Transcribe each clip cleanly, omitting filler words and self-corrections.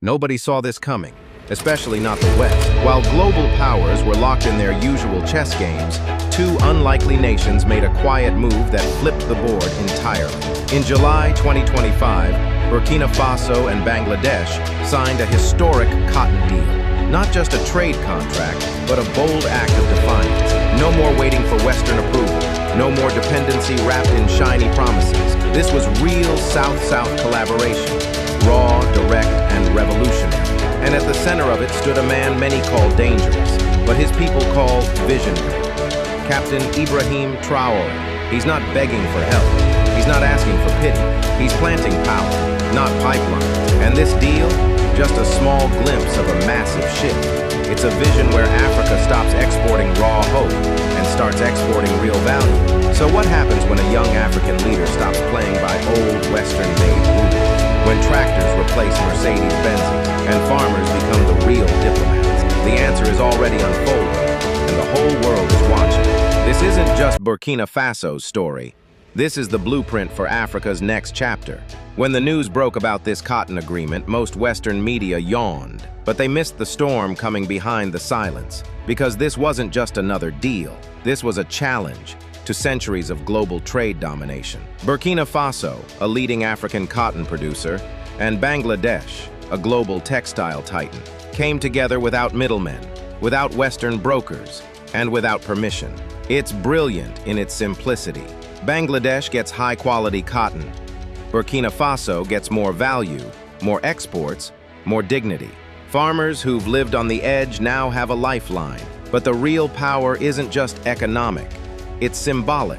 Nobody saw this coming, especially not the West. While global powers were locked in their usual chess games, two unlikely nations made a quiet move that flipped the board entirely. In July 2025, Burkina Faso and Bangladesh signed a historic cotton deal. Not just a trade contract, but a bold act of defiance. No more waiting for Western approval. No more dependency wrapped in shiny promises. This was real South-South collaboration. Raw, direct, and revolutionary. And at the center of it stood a man many call dangerous, but his people call visionary. Captain Ibrahim Traoré. He's not begging for help. He's not asking for pity. He's planting power, not pipelines. And this deal, just a small glimpse of a massive shift. It's a vision where Africa stops exporting raw hope and starts exporting real value. So what happens when a young African leader stops playing by old Western-made rules? When tractors replace Mercedes-Benzes and farmers become the real diplomats? The answer is already unfolding, and the whole world is watching. This isn't just Burkina Faso's story. This is the blueprint for Africa's next chapter. When the news broke about this cotton agreement, most Western media yawned. But they missed the storm coming behind the silence. Because this wasn't just another deal. This was a challenge to centuries of global trade domination. Burkina Faso, a leading African cotton producer, and Bangladesh, a global textile titan, came together without middlemen, without Western brokers, and without permission. It's brilliant in its simplicity. Bangladesh gets high-quality cotton. Burkina Faso gets more value, more exports, more dignity. Farmers who've lived on the edge now have a lifeline. But the real power isn't just economic. It's symbolic.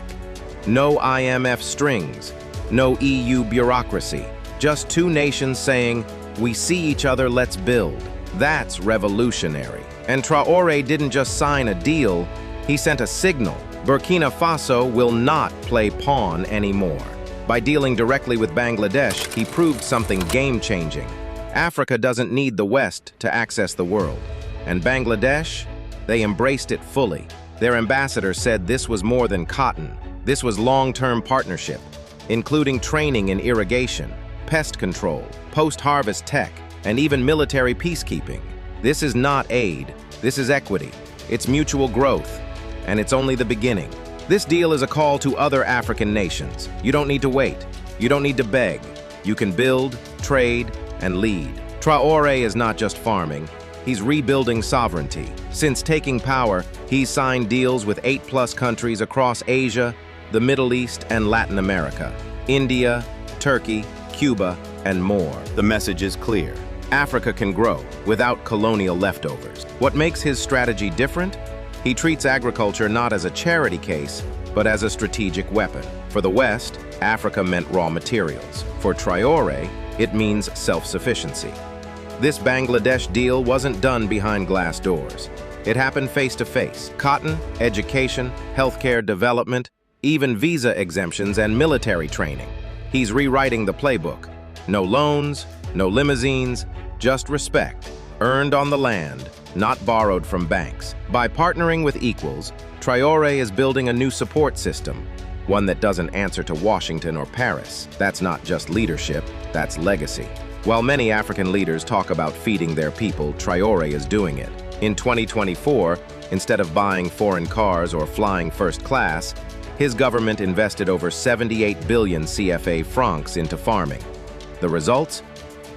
No IMF strings, no EU bureaucracy. Just two nations saying, "We see each other, let's build." That's revolutionary. And Traoré didn't just sign a deal, he sent a signal. Burkina Faso will not play pawn anymore. By dealing directly with Bangladesh, he proved something game-changing. Africa doesn't need the West to access the world. And Bangladesh, they embraced it fully. Their ambassador said this was more than cotton. This was long-term partnership, including training in irrigation, pest control, post-harvest tech, and even military peacekeeping. This is not aid. This is equity. It's mutual growth. And it's only the beginning. This deal is a call to other African nations. You don't need to wait. You don't need to beg. You can build, trade, and lead. Traoré is not just farming. He's rebuilding sovereignty. Since taking power, he's signed deals with 8+ countries across Asia, the Middle East, and Latin America. India, Turkey, Cuba, and more. The message is clear. Africa can grow without colonial leftovers. What makes his strategy different? He treats agriculture not as a charity case, but as a strategic weapon. For the West, Africa meant raw materials. For Traoré, it means self-sufficiency. This Bangladesh deal wasn't done behind glass doors. It happened face-to-face. Cotton, education, healthcare development, even visa exemptions and military training. He's rewriting the playbook. No loans, no limousines, just respect, earned on the land, not borrowed from banks. By partnering with equals, Traoré is building a new support system, one that doesn't answer to Washington or Paris. That's not just leadership, that's legacy. While many African leaders talk about feeding their people, Traoré is doing it. In 2024, instead of buying foreign cars or flying first class, his government invested over 78 billion CFA francs into farming. The results?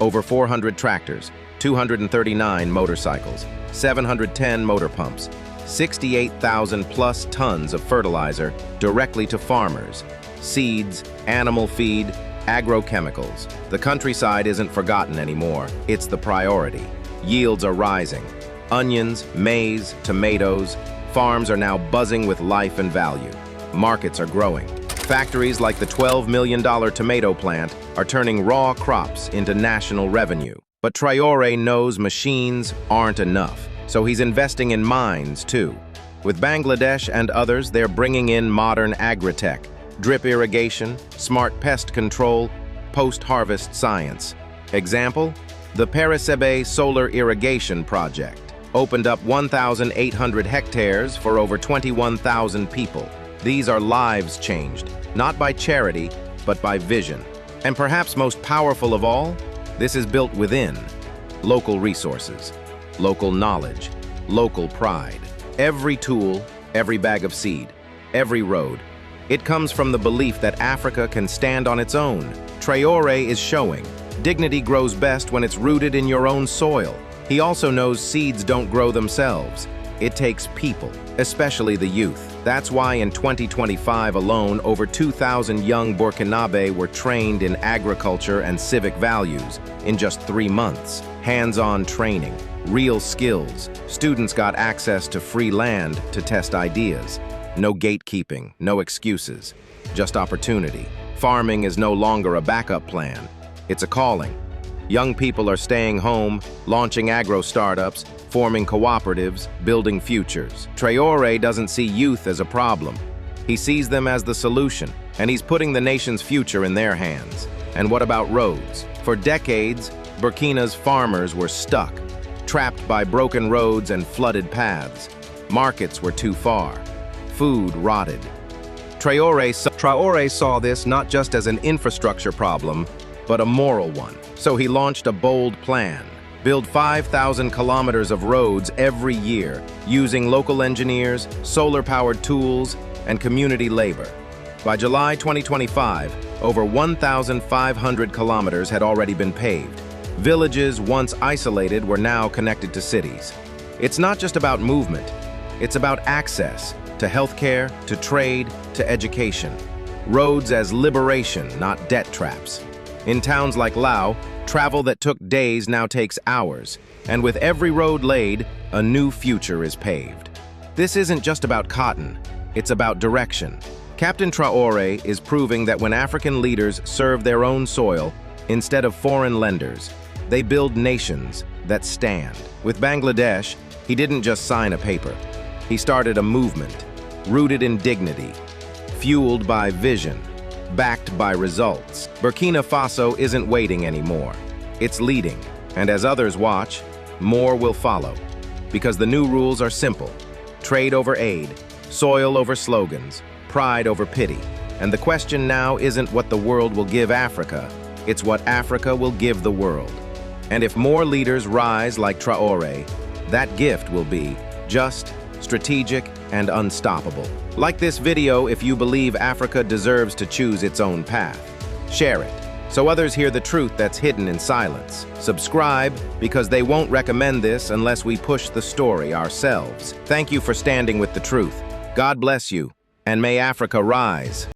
Over 400 tractors, 239 motorcycles, 710 motor pumps, 68,000 plus tons of fertilizer directly to farmers, seeds, animal feed, agrochemicals. The countryside isn't forgotten anymore. It's the priority. Yields are rising. Onions, maize, tomatoes. Farms are now buzzing with life and value. Markets are growing. Factories like the $12 million tomato plant are turning raw crops into national revenue. But Traoré knows machines aren't enough, so he's investing in mines too. With Bangladesh and others, they're bringing in modern agri-tech, drip irrigation, smart pest control, post-harvest science. Example, the Parisebe Solar Irrigation Project opened up 1,800 hectares for over 21,000 people. These are lives changed, not by charity, but by vision. And perhaps most powerful of all, this is built within. local resources, local knowledge, local pride. Every tool, every bag of seed, every road. It comes from the belief that Africa can stand on its own. Traoré is showing dignity grows best when it's rooted in your own soil. He also knows seeds don't grow themselves. It takes people, especially the youth. That's why in 2025 alone, over 2,000 young Burkinabe were trained in agriculture and civic values in just 3 months. Hands-on training, real skills. Students got access to free land to test ideas. No gatekeeping, no excuses, just opportunity. Farming is no longer a backup plan. It's a calling. Young people are staying home, launching agro-startups, forming cooperatives, building futures. Traoré doesn't see youth as a problem. He sees them as the solution, and he's putting the nation's future in their hands. And what about roads? For decades, Burkina's farmers were stuck, trapped by broken roads and flooded paths. Markets were too far. Food rotted. Traoré saw this not just as an infrastructure problem, but a moral one. So he launched a bold plan. Build 5,000 kilometers of roads every year, using local engineers, solar-powered tools, and community labor. By July 2025, over 1,500 kilometers had already been paved. Villages once isolated were now connected to cities. It's not just about movement, it's about access to healthcare, to trade, to education. Roads as liberation, not debt traps. In towns like Lao, travel that took days now takes hours, and with every road laid, a new future is paved. This isn't just about cotton, it's about direction. Captain Traoré is proving that when African leaders serve their own soil, instead of foreign lenders, they build nations that stand. With Bangladesh, he didn't just sign a paper. He started a movement, rooted in dignity, fueled by vision, backed by results. Burkina Faso isn't waiting anymore. It's leading, and as others watch, more will follow. Because the new rules are simple. Trade over aid, soil over slogans, pride over pity. And the question now isn't what the world will give Africa, it's what Africa will give the world. And if more leaders rise like Traoré, that gift will be just, strategic, and unstoppable. Like this video if you believe Africa deserves to choose its own path. Share it, so others hear the truth that's hidden in silence. Subscribe, because they won't recommend this unless we push the story ourselves. Thank you for standing with the truth. God bless you, and may Africa rise.